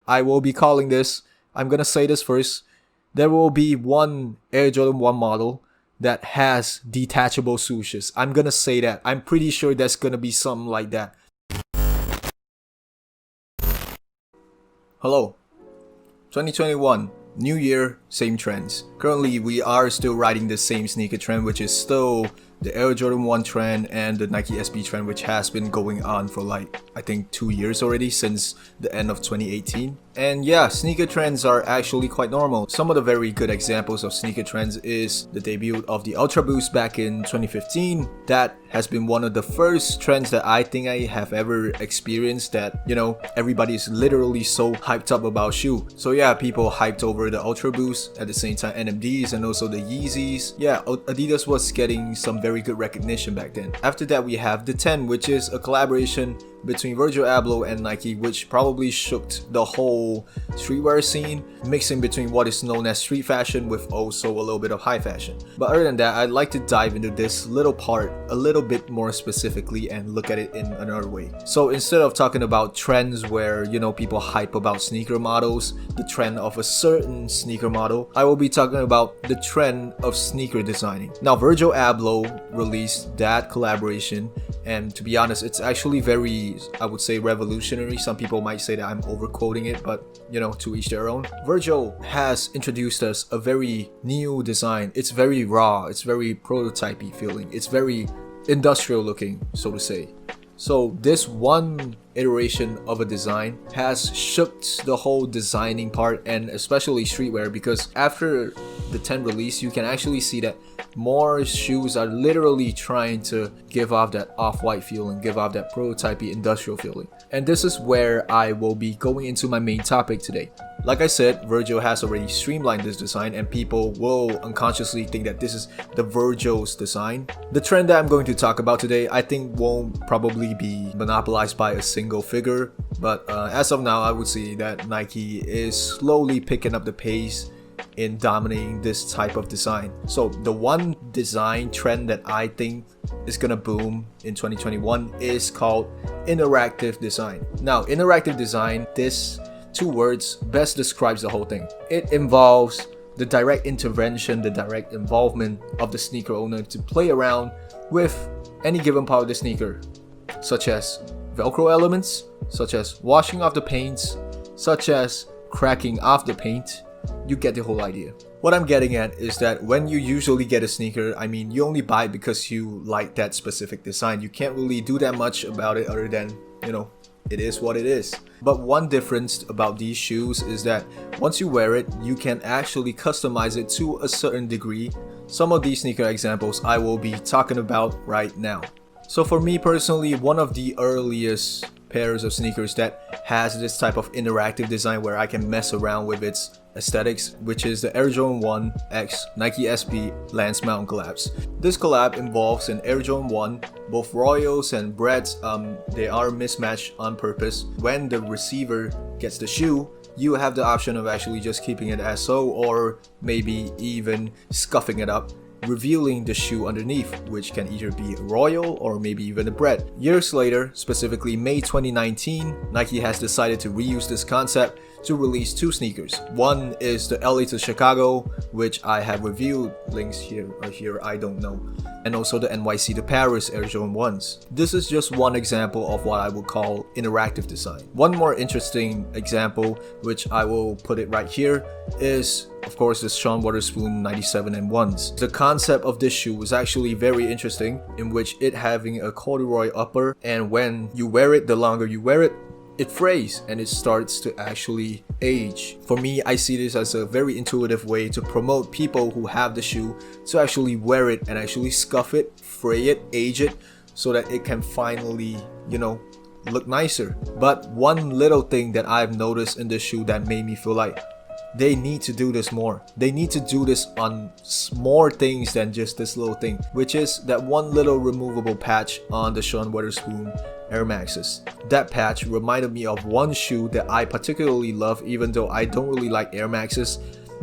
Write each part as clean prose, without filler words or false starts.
I will be calling this, I'm gonna say this first, there will be one Air Jordan 1 model that has detachable swooshes. I'm gonna say that. I'm pretty sure there's gonna be something like that. Hello. 2021. New year, same trends. Currently, we are still riding the same sneaker trend, which is still the Air Jordan 1 trend and the Nike SB trend, which has been going on for like, I think 2 years already, since the end of 2018. And yeah, sneaker trends are actually quite normal. Some of the very good examples of sneaker trends is the debut of the Ultra Boost back in 2015. That has been one of the first trends that I think I have ever experienced that, you know, everybody is literally so hyped up about shoe. So yeah, people hyped over the Ultra Boost, at the same time NMDs and also the Yeezys. Yeah, Adidas was getting some very good recognition back then. After that, we have the 10, which is a collaboration between Virgil Abloh and Nike, which probably shook the whole streetwear scene, mixing between what is known as street fashion with also a little bit of high fashion. But other than that, I'd like to dive into this little part a little bit more specifically and look at it in another way. So instead of talking about trends where, you know, people hype about sneaker models, the trend of a certain sneaker model, I will be talking about the trend of sneaker designing. Now, Virgil Abloh released that collaboration, and to be honest, it's actually very, I would say, revolutionary. Some people might say that I'm overquoting it, but you know, to each their own. Virgil has introduced us a very new design. It's very raw, it's very prototypey feeling, it's very industrial looking, so to say. So this one iteration of a design has shook the whole designing part, and especially streetwear, because after the 10 release, you can actually see that more shoes are literally trying to give off that off-white feeling, give off that prototypey industrial feeling. And this is where I will be going into my main topic today. Like I said, Virgil has already streamlined this design, and people will unconsciously think that this is the Virgil's design. The trend that I'm going to talk about today, I think won't probably be monopolized by a single figure, but as of now, I would say that Nike is slowly picking up the pace in dominating this type of design. So the one design trend that I think is gonna boom in 2021 is called interactive design. Now, interactive design, this two words best describes the whole thing. It involves the direct intervention, the direct involvement of the sneaker owner to play around with any given part of the sneaker, such as Velcro elements, such as washing off the paints, such as cracking off the paint. You get the whole idea. What I'm getting at is that when you usually get a sneaker, I mean, you only buy it because you like that specific design. You can't really do that much about it other than, you know, it is what it is. But one difference about these shoes is that once you wear it, you can actually customize it to a certain degree. Some of these sneaker examples I will be talking about right now. So for me personally, one of the earliest pairs of sneakers that has this type of interactive design where I can mess around with its aesthetics, which is the Air Jordan 1 X Nike SB Lance Mountain collabs. This collab involves an Air Jordan 1, both Royals and Breads, they are mismatched on purpose. When the receiver gets the shoe, you have the option of actually just keeping it as so, or maybe even scuffing it up, revealing the shoe underneath, which can either be a Royal or maybe even a Bread. Years later, specifically May 2019, Nike has decided to reuse this concept to release two sneakers. One is the LA to Chicago, which I have reviewed, links here or here, I don't know, and also the NYC to Paris Air Jordan 1s. This is just one example of what I would call interactive design. One more interesting example, which I will put it right here, is of course the Sean Wotherspoon 97 and 1s. The concept of this shoe was actually very interesting, in which it having a corduroy upper, and when you wear it, the longer you wear it, it frays and it starts to actually age. For me, I see this as a very intuitive way to promote people who have the shoe to actually wear it and actually scuff it, fray it, age it, so that it can finally, you know, look nicer. But one little thing that I've noticed in this shoe that made me feel like they need to do this more. They need to do this on more things than just this little thing, which is that one little removable patch on the Sean Wotherspoon Air Maxes. That patch reminded me of one shoe that I particularly love, even though I don't really like Air Maxes,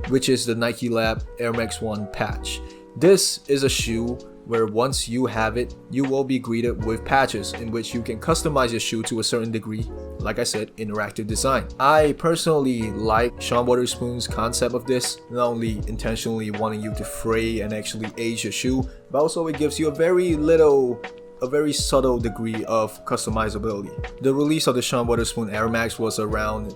which is the Nike Lab Air Max 1 patch. This is a shoe where once you have it, you will be greeted with patches in which you can customize your shoe to a certain degree. Like I said, interactive design. I personally like Sean Wotherspoon's concept of this, not only intentionally wanting you to fray and actually age your shoe, but also it gives you a very subtle degree of customizability. The release of the Sean Wotherspoon Air Max was around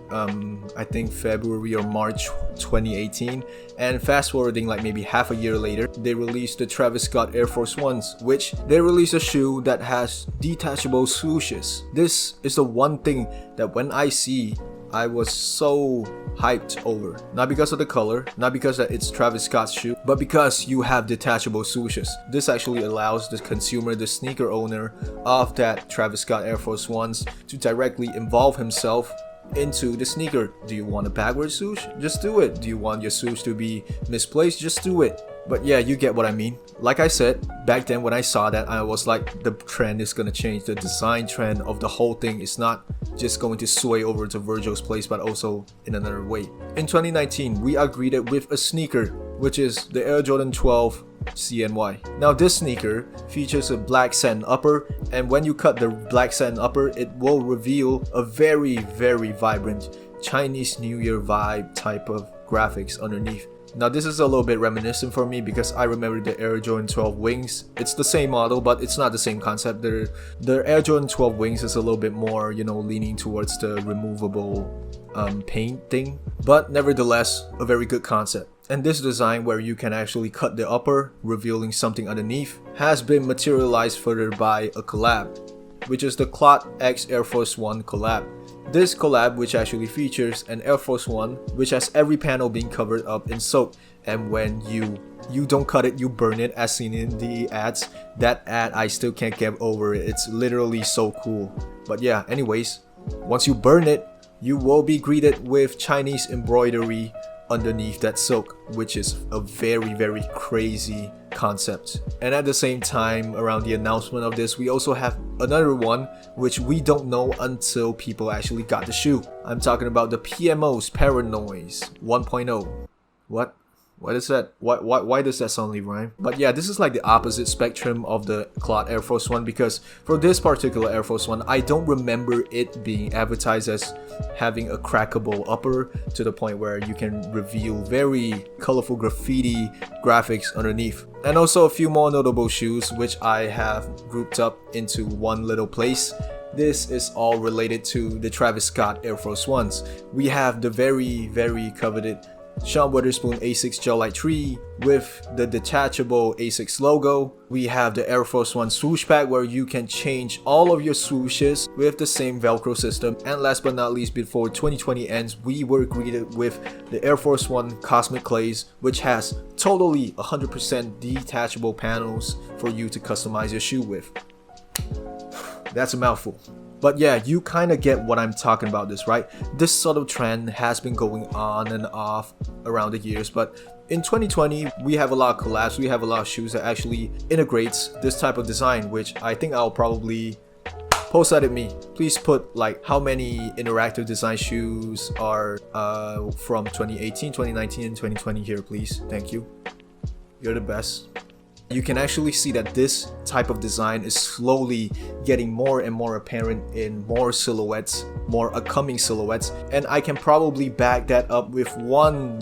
I think February or March 2018, and fast forwarding like maybe half a year later, they released the Travis Scott Air Force Ones, which they released a shoe that has detachable swooshes. This is the one thing that when I see, I was so hyped over. Not because of the color, not because that it's Travis Scott's shoe, but because you have detachable swooshes. This actually allows the consumer, the sneaker owner of that Travis Scott Air Force Ones to directly involve himself into the sneaker. Do you want a backward swoosh? Just do it. Do you want your swoosh to be misplaced? Just do it. But yeah, you get what I mean. Like I said, back then when I saw that, I was like, the trend is gonna change. The design trend of the whole thing is not just going to sway over to Virgil's place, but also in another way. In 2019, we are greeted with a sneaker, which is the Air Jordan 12 CNY. Now this sneaker features a black satin upper, and when you cut the black satin upper, it will reveal a very vibrant Chinese New Year vibe type of graphics underneath. Now this is a little bit reminiscent for me because I remember the Air Jordan 12 wings. It's the same model, but it's not the same concept. The Air Jordan 12 wings is a little bit more, leaning towards the removable paint thing, but nevertheless a very good concept. And this design, where you can actually cut the upper, revealing something underneath, has been materialized further by a collab, which is the Clot X Air Force One collab. This collab, which actually features an Air Force One which has every panel being covered up in soap, and when you don't cut it, you burn it, as seen in the ads. That ad, I still can't get over it. It's literally so cool. But yeah, anyways, once you burn it, you will be greeted with Chinese embroidery underneath that silk, which is a very crazy concept. And at the same time, around the announcement of this, we also have another one which we don't know until people actually got the shoe. I'm talking about the PMO's Paranoise 1.0. What is that? Why does that suddenly rhyme? But yeah, this is like the opposite spectrum of the Clot Air Force One, because for this particular Air Force One, I don't remember it being advertised as having a crackable upper to the point where you can reveal very colorful graffiti graphics underneath. And also a few more notable shoes which I have grouped up into one little place. This is all related to the Travis Scott Air Force Ones. We have the very coveted Sean Wotherspoon A6 Gel Light 3 with the detachable A6 logo. We have the Air Force One swoosh pack, where you can change all of your swooshes with the same Velcro system. And last but not least, before 2020 ends, we were greeted with the Air Force One Cosmic Clays, which has totally 100% detachable panels for you to customize your shoe with. That's a mouthful. But yeah, you kind of get what I'm talking about this, right? This sort of trend has been going on and off around the years, but in 2020, we have a lot of collabs, we have a lot of shoes that actually integrates this type of design, which I think I'll probably post that at me. Please put like how many interactive design shoes are from 2018, 2019, and 2020 here, please. Thank you. You're the best. You can actually see that this type of design is slowly getting more and more apparent in more silhouettes, more upcoming silhouettes, and I can probably back that up with one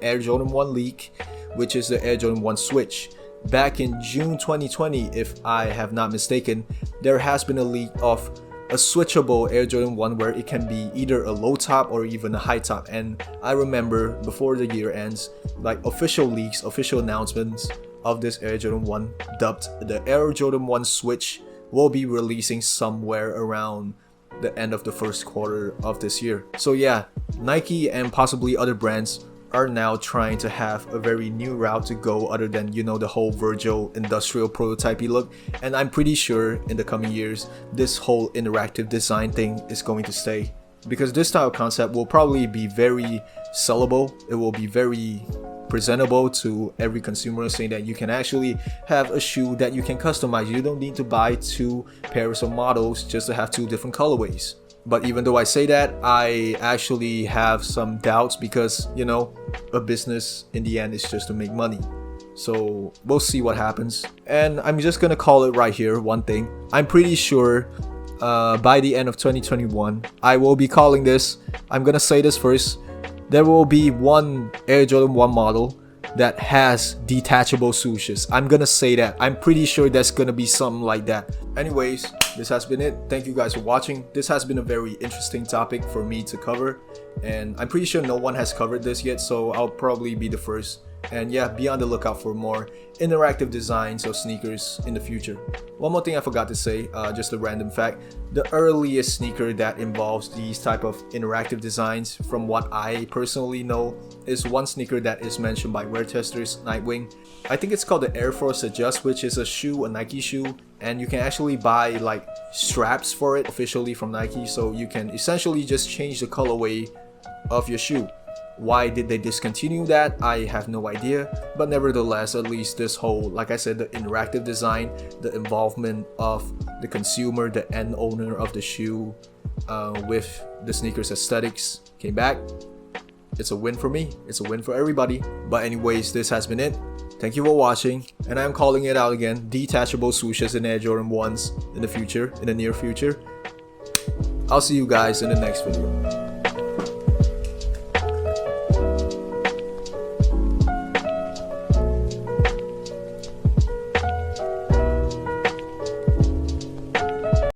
Air Jordan 1 leak, which is the Air Jordan 1 Switch. Back in June 2020, if I have not mistaken, there has been a leak of a switchable Air Jordan 1 where it can be either a low top or even a high top. And I remember before the year ends, like official leaks, official announcements of this Air Jordan 1 dubbed the Air Jordan 1 Switch will be releasing somewhere around the end of the first quarter of this year. So yeah, Nike and possibly other brands are now trying to have a very new route to go other than, the whole Virgil industrial prototypey look. And I'm pretty sure in the coming years, this whole interactive design thing is going to stay, because this style concept will probably be very sellable. It will be very presentable to every consumer, saying that you can actually have a shoe that you can customize. You don't need to buy 2 pairs of models just to have 2 different colorways. But even though I say that, I actually have some doubts because, a business in the end is just to make money. So we'll see what happens. And I'm just gonna call it right here, one thing. I'm pretty sure by the end of 2021, I will be calling this, I'm gonna say this first, there will be one Air Jordan 1 model that has detachable swooshes. I'm gonna say that. I'm pretty sure there's gonna be something like that. Anyways, this has been it. Thank you guys for watching. This has been a very interesting topic for me to cover, and I'm pretty sure no one has covered this yet, so I'll probably be the first. And yeah, be on the lookout for more interactive designs of sneakers in the future. One more thing I forgot to say, just a random fact. The earliest sneaker that involves these type of interactive designs, from what I personally know, is one sneaker that is mentioned by wear testers, Nightwing. I think it's called the Air Force Adjust, which is a shoe, a Nike shoe, and you can actually buy like straps for it officially from Nike, so you can essentially just change the colorway of your shoe. Why did they discontinue that? I have no idea, but nevertheless, at least this whole, like I said, the interactive design, the involvement of the consumer, the end owner of the shoe with the sneakers aesthetics came back. It's a win for me, it's a win for everybody. But anyways, this has been it. Thank you for watching, and I'm calling it out again, detachable swooshes in Air Jordan 1s in the future, in the near future. I'll see you guys in the next video.